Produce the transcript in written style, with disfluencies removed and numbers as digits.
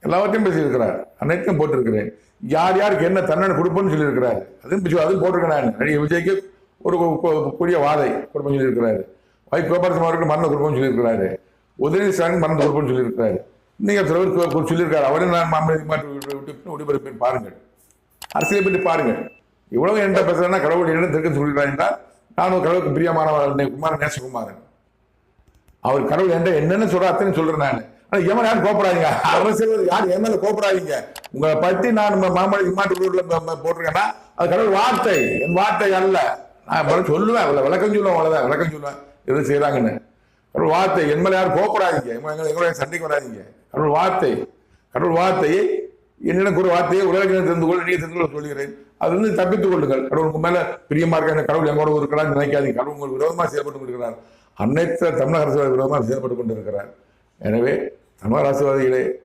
எல்லாவற்றையும் பேசியிருக்கிறார். அனைத்தையும் போட்டிருக்கிறேன். யார் யாருக்கு என்ன தண்டனை கொடுப்போம்னு சொல்லியிருக்கிறாரு. அதுவும் போட்டிருக்கேன். நான் நடிகை விஜய்க்கு ஒரு கூடிய வாதை கொடுப்போம்னு சொல்லியிருக்கிறாரு. கோபாலசுமா அவருக்கு மரணம் கொடுப்போம்னு சொல்லியிருக்கிறாரு. உதயநிதி ஸ்டாலின் மரணம் கொடுப்போம்னு சொல்லியிருக்கிறாரு. நீங்கள் சிலவர் சொல்லியிருக்காரு. அவரையும் நான் மாமல்லி விட்டு ஒளிபரப்பேன் பாருங்கள். அரசியலை பற்றி பாருங்கள். இவ்வளவு என்ன பேசுறேன்னா கடவுள் என்ன இருக்குன்னு சொல்லியிருக்காருன்னா, நான் ஒரு கடவுளுக்கு பிரியமானவர் குமாரன் நேசகுமாரன். அவர் கடவுள் என்ற என்னென்ன சொல்ற அத்தனை சொல்றேன் நான். ஆனா எவன் யாரும் கோப்படாதீங்க. அரசியல் யார் என் மேல கோப்படாதீங்க. உங்களை பற்றி நான் மாமல்லி போட்டிருக்கேன்னா அது கடவுள் வார்த்தை, என் வார்த்தை அல்ல. நான் சொல்லுவேன், விளக்கம் சொல்லுவேன், அவ்வளவுதான் விளக்கம் சொல்லுவேன் எது செய்யறாங்கன்னு. கடவுள் வார்த்தை, என் மேல யாரும் கோப்படாதீங்க, எங்களுடைய சண்டைக்கு வராதிங்க. கடவுள் வார்த்தை, கடவுள் வார்த்தையை என்னிடம் ஒரு வார்த்தையை உலகினர் தெரிந்து கொள்ள நீங்க தெரிந்து கொள்ள சொல்கிறேன். அது வந்து தப்பித்துக் கொள்ளுங்கள். கடவுளுக்கு மேல பிரியமா இருக்க கடவுள் எங்கோட இருக்கலாம்னு நினைக்காதீங்க. கடவுள் உங்களுக்கு விரோதமாக செயல்பட்டு கொண்டிருக்கிறார். அனைத்து தமிழக அரசியல் விரோதமாக செயல்பட்டு கொண்டிருக்கிறார். எனவே தமிழக அரசியல்வாதிகளே